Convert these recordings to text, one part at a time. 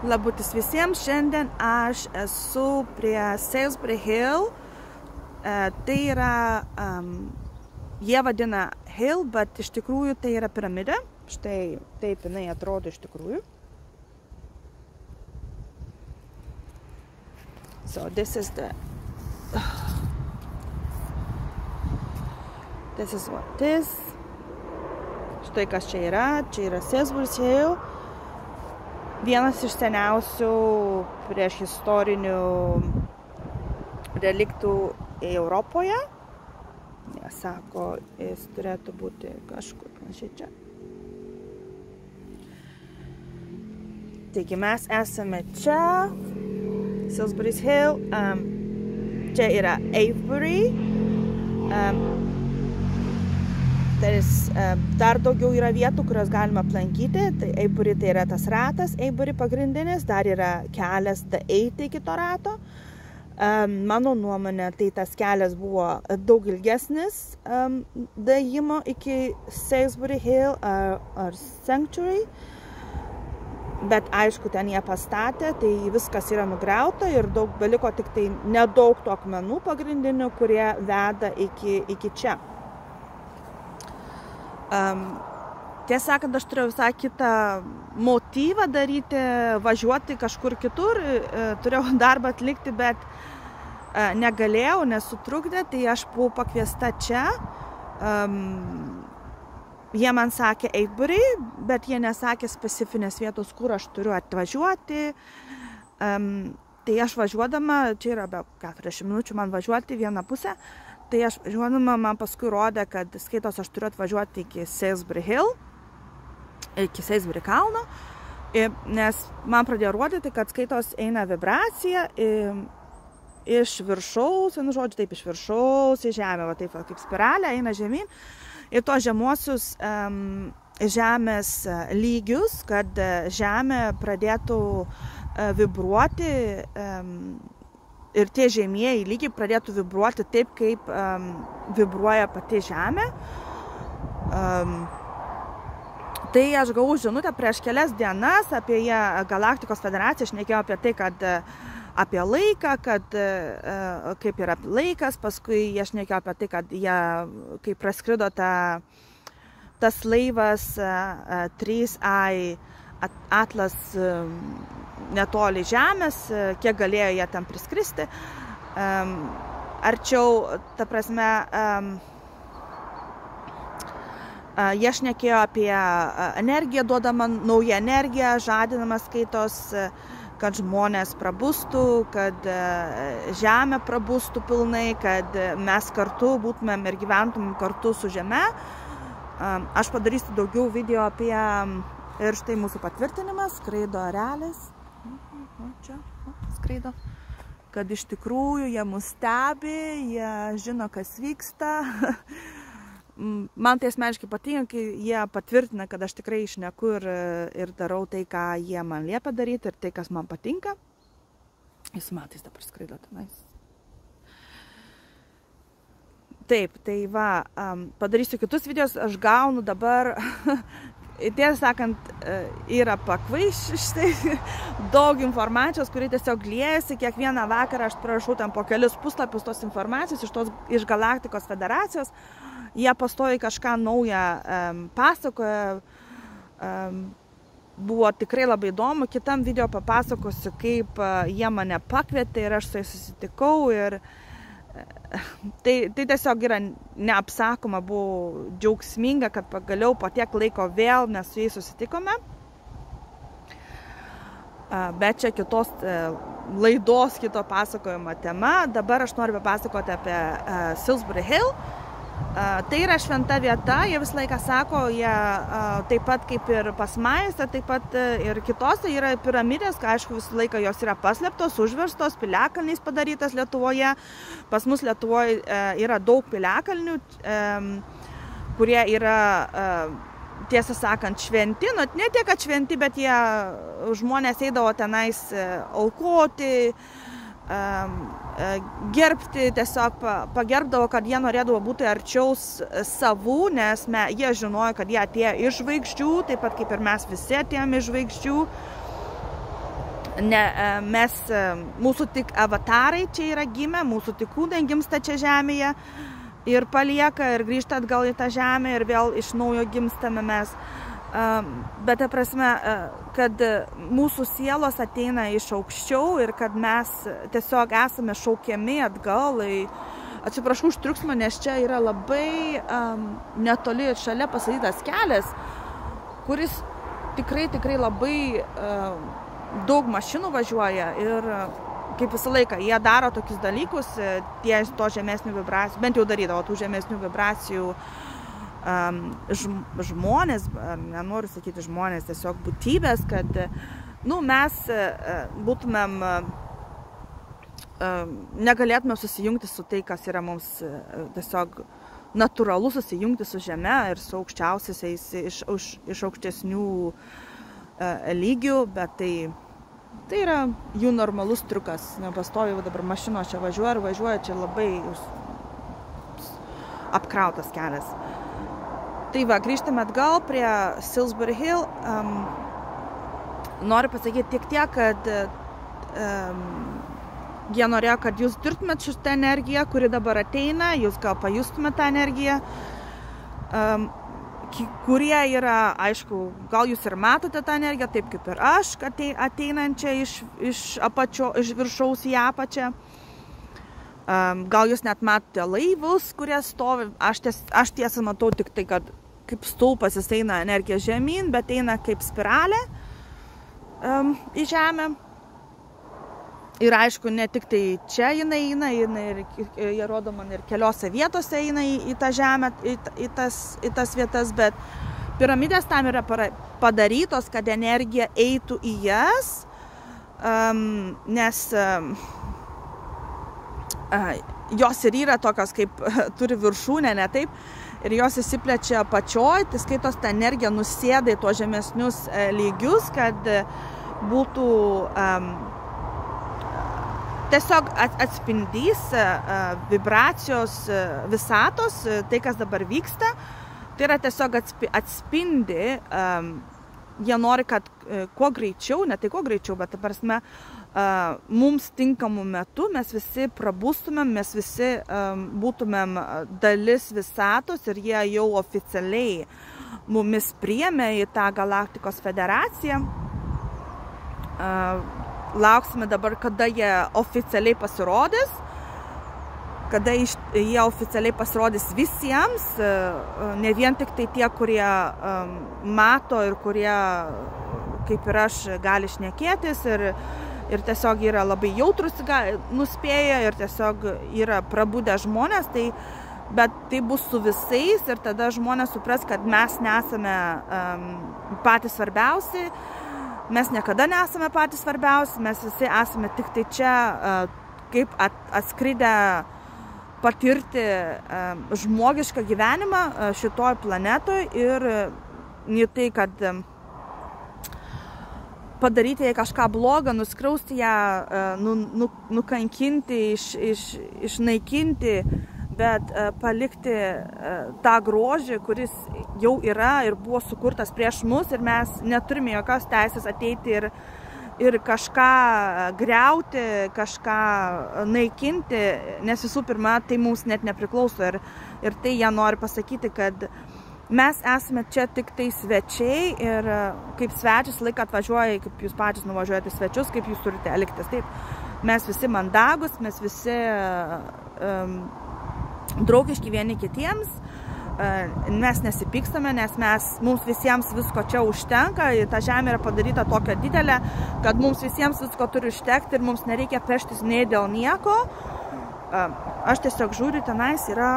Labutis visiems, šiandien aš esu prie Salisbury Hill. Tai yra, jie vadina Hill, bet iš tikrųjų tai yra piramidė. Štai taip jinai atrodo iš tikrųjų. So this is what it is. Štai kas čia yra Salisbury Hill. Vienas iš seniausių prieš istorinių reliktų Europoje. Jie sako, jis turėtų būti kažkur panašiai čia. Taigi mes esame čia, Salisbury Hill. Čia yra Avebury. Dar daugiau yra vietų, kurios galima aplankyti. Tai Avebury tai yra tas ratas, Avebury pagrindinis, dar yra kelias eiti iki to rato. Mano nuomonė, tai tas kelias buvo daug ilgesnis daėjimo iki Salisbury Hill ar Sanctuary. Bet aišku, ten jie pastatė, tai viskas yra nugriauta ir daug beliko tik tai nedaug tų akmenų pagrindinių, kurie veda iki čia. Tiesą sakant, aš turėjau visai kitą motyvą daryti, važiuoti kažkur kitur, turėjau darbą atlikti, bet negalėjau, nesutrukdė, tai aš buvau pakviesta čia. Jie man sakė Avebury, bet jie nesakė specifinės vietos, kur aš turiu atvažiuoti. Tai aš važiuodama, čia yra be 40 minučių man važiuoti vieną pusę, tai aš važiuodama man paskui rodė, kad skaitos aš turiu atvažiuoti iki Salisbury Hill, iki Salisbury kalno, nes man pradėjo rodyti, kad skaitos eina vibracija iš viršaus, vienu žodžiu, taip iš viršaus į žemę, va taip kaip spiralė eina žemyn, ir tos žemuosius žemės lygius, kad žemė pradėtų vibruoti ir tie žemieji lygiai pradėtų vibruoti taip, kaip vibruoja pati žemė. Tai aš gavau žinutę prieš kelias dienas apie Galaktikos federaciją, aš šnekėjau apie tai, kad apie laiką, kad kaip yra laikas, paskui aš šnekėjau apie tai, kad jie, kai praskrido tas laivas 3i Atlas netoli žemės, kiek galėjo jie ten priskristi. Arčiau, ta prasme, jie šnekėjo apie energiją, duodama naują energiją, žadinama skaitos, kad žmonės prabustų, kad žemė prabustų pilnai, kad mes kartu būtumėm ir gyventumėm kartu su žeme. Aš padarysiu daugiau video apie, ir štai mūsų patvirtinimas, skraido erelis. Čia skraido, kad iš tikrųjų jie mus stebi, jie žino, kas vyksta. Man tai asmeniškai patinka, kai jie patvirtina, kad aš tikrai šneku ir darau tai, ką jie man liepia daryti ir tai, kas man patinka. Jūs matys dabar skraido tenais. Taip, tai va, padarysiu kitus videos, aš gaunu dabar tiesą sakant, yra pakvaištai daug informacijos, kuri tiesiog liejasi. Kiekvieną vakarą aš prašau ten po kelius puslapius tos informacijos iš Galaktikos federacijos. Jie pastoviai kažką naują pasakoja. Buvo tikrai labai įdomu. Kitam video papasakosiu, kaip jie mane pakvietė ir aš su jais susitikau. Ir tai tiesiog yra neapsakoma, buvo džiaugsminga, kad pagaliau po tiek laiko vėl mes su jais susitikome. Bet čia kitos laidos, kito pasakojimo tema. Dabar aš noriu papasakoti apie Salisbury Hill. Tai yra šventa vieta, jie visą laiką sako, jie taip pat kaip ir pas Maistą, taip pat ir kitose yra piramidės, aišku, visą laiką jos yra paslėptos, užverstos, piliakalniais padarytas Lietuvoje. Pas mus Lietuvoje yra daug piliakalnių, kurie yra, tiesą sakant, šventi, ne tiek, kad šventi, bet jie žmonės eidavo tenais aukoti, gerbti, tiesiog pagerbdavo, kad jie norėdavo būti arčiau savų, nes jie žinojo, kad jie atėjo iš žvaigždžių, taip pat kaip ir mes visi atėjome iš žvaigždžių. Mūsų tik avatarai čia yra gimę, mūsų tik kūnai gimsta čia žemėje ir palieka ir grįžta atgal į tą žemę ir vėl iš naujo gimstame mes. Bet ta prasme, kad mūsų sielos ateina iš aukščiau ir kad mes tiesiog esame šaukiami atgal. Atsiprašau už triukšmą, nes čia yra labai netoli šalia pastatytas kelias, kuris tikrai labai daug mašinų važiuoja ir kaip visą laiką jie daro tokius dalykus, tie to žemesnių vibracijų, bent jau darydavo tų žemesnių vibracijų žmonės, nenoriu sakyti žmonės, tiesiog būtybės, kad mes būtumėm, negalėtume susijungti su tai, kas yra mums tiesiog natūralu susijungti su žeme ir su aukščiausiais iš aukštesnių lygių, bet tai yra jų normalus triukas. Pastoviai dabar mašinos čia važiuoja, čia labai apkrautas kelias. Tai va, grįžtame atgal prie Salisbury Hill. Noriu pasakyti tiek, kad jie norėjo, kad jūs dirbtumėt šitą energiją, kuri dabar ateina, jūs gal pajustumėt tą energiją, kurie yra, aišku, gal jūs ir matote tą energiją, taip kaip ir aš, kad ateinančią iš viršaus į apačią. Gal jūs net matote laivus, kurie stovi, aš tiesą matau tik tai, kad kaip stulpas jis eina energija žemyn, bet eina kaip spiralė į žemę. Ir aišku, ne tik tai čia jinai eina, jie rodo man ir keliose vietose eina į tą žemę, į tas vietas, bet piramidės tam yra padarytos, kad energija eitų į jas, nes jos ir yra tokios, kaip turi viršūnę, ne taip, ir jos įsiplečia apačioj, tai skaitos ta energija nusėda į tuos žemesnius lygius, kad būtų tiesiog atspindys vibracijos visatos, tai kas dabar vyksta, tai yra tiesiog atspindi, jie nori, kad kuo greičiau, ne tai kuo greičiau, bet ta prasme, mums tinkamų metų mes visi prabūstumėm, mes visi būtumėm dalis visatos ir jie jau oficialiai mumis priėmė į tą Galaktikos federaciją. Lauksime dabar, kada jie oficialiai pasirodys, kada jie oficialiai pasirodys visiems, ne vien tik tai tie, kurie mato ir kurie, kaip ir aš, gali šnekėtis ir tiesiog yra labai jautrus, nuspėja ir tiesiog yra prabudę žmonės, bet tai bus su visais ir tada žmonės supras, kad mes nesame patys svarbiausi. Mes niekada nesame patys svarbiausi, mes visi esame tik tai čia, kaip atskridę patirti žmogišką gyvenimą šitoj planetoj ir ne tai, kad padaryti jai kažką blogą, nuskriausti ją, nukankinti, išnaikinti, bet palikti tą grožį, kuris jau yra ir buvo sukurtas prieš mus ir mes neturime jokios teisės ateiti ir kažką griauti, kažką naikinti, nes visų pirma, tai mums net nepriklauso ir tai jie nori pasakyti, kad mes esame čia tik tai svečiai ir kaip svečius laiką atvažiuoja, kaip jūs patys nuvažiuojate svečius, kaip jūs turite elgtis. Taip, mes visi mandagus, mes visi draugiški vieni kitiems, mes nesipykstame, nes mums visiems visko čia užtenka, ta žemė yra padaryta tokia didelė, kad mums visiems visko turi užtekti ir mums nereikia peštis nei dėl nieko. Aš tiesiog žiūriu, tenais yra,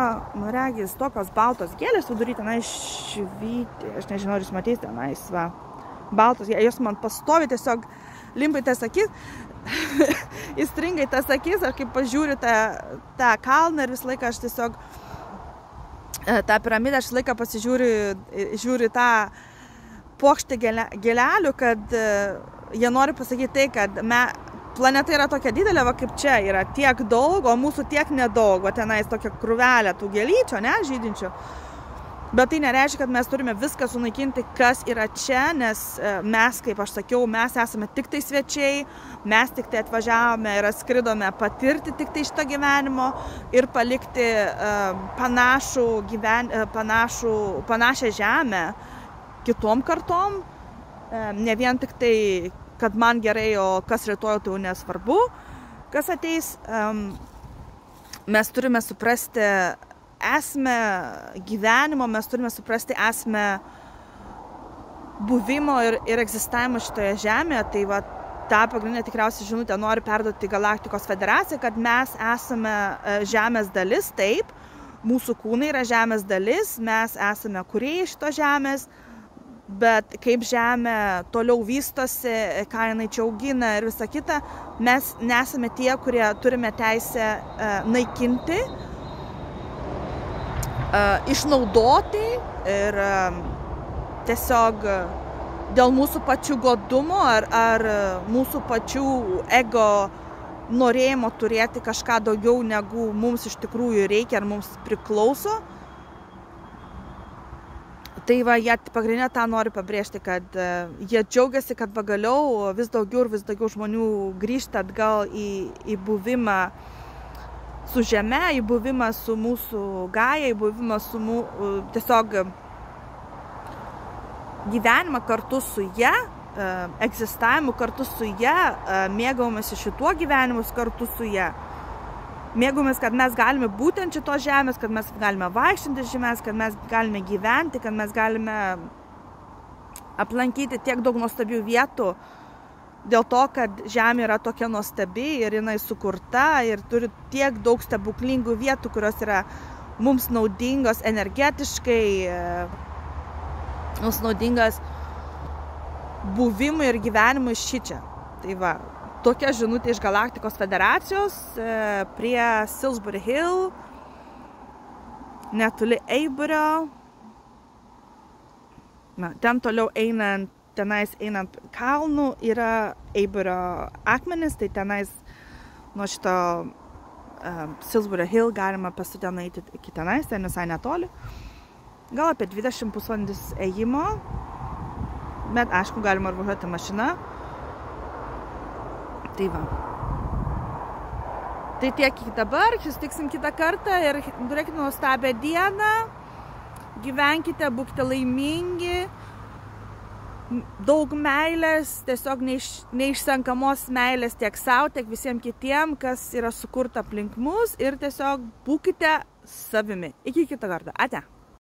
regis, tokios baltos gėlės, vidury tenais švyti, aš nežinau, ar jūs matys tenais, va, baltos gėlės, jos man pastovi tiesiog limpai tas akis, įstringai tas akis, aš kaip pažiūriu tą kalną ir visą laiką aš tiesiog tą piramidę, aš visą laiką pasižiūriu tą puokštę gėlelių, kad jie nori pasakyti tai, kad planeta yra tokia didelė, va kaip čia yra tiek daug, o mūsų tiek nedaug, o tenais tokia krūvelė tų gėlyčio, ne, žydinčių. Bet tai nereiškia, kad mes turime viską sunaikinti, kas yra čia, nes mes, kaip aš sakiau, mes esame tik tai svečiai, mes tik tai atvažiavome ir atskridome patirti tik tai šito gyvenimo ir palikti panašią žemę kitom kartom. Ne vien tik tai, kad man gerai, o kas rytoj, tai jau nesvarbu, kas ateis. Mes turime suprasti esmę gyvenimo, mes turime suprasti esmę buvimo ir egzistavimo šitoje žemėje. Tai va, tą pagrindinę tikriausiai žinutę noriu perduoti Galaktikos federacijai, kad mes esame žemės dalis, taip, mūsų kūnai yra žemės dalis, mes esame kūrėjai šito žemės, bet kaip žemė toliau vystosi, ką jinai čia augina ir visa kita, mes nesame tie, kurie turime teisę naikinti, išnaudoti ir tiesiog dėl mūsų pačių godumo ar mūsų pačių ego norėjimo turėti kažką daugiau, negu mums iš tikrųjų reikia ar mums priklauso. Tai va, jie pagrindinę tą noriu pabrėžti, kad jie džiaugiasi, kad pagaliau vis daugiau žmonių grįžta atgal į buvimą su žeme, į buvimą su mūsų Gaja, į buvimą su tiesiog gyvenimą kartu su ją, egzistavimu kartu su ją, mėgavomasi šituo gyvenimus kartu su ją. Mėgomės, kad mes galime būti ant šitos žemės, kad mes galime vaikščioti žemės, kad mes galime gyventi, kad mes galime aplankyti tiek daug nuostabių vietų, dėl to, kad žemė yra tokia nuostabi ir jinai sukurta ir turi tiek daug stebuklingų vietų, kurios yra mums naudingos energetiškai, mums naudingas buvimui ir gyvenimui šičia. Tai va. Tokia žinutė iš Galaktikos federacijos prie Salisbury Hill, netoli Eiburio. Ten toliau tenais einant kalnų yra Eiburio akmenis, tai tenais nuo šito Salisbury Hill galima pasudė nueiti iki tenais, ten visai netoli. Gal apie 20 pusvalandis ėjimo, bet aišku galima ir važiuoti mašina. Tai va. Tai tiek iki dabar, susitiksim kitą kartą ir turėkite nuostabią dieną, gyvenkite, būkite laimingi, daug meilės, tiesiog neišsenkamos meilės tiek sau, tiek visiems kitiem, kas yra sukurta aplink mus ir tiesiog būkite savimi. Iki kitą kartą. Ate.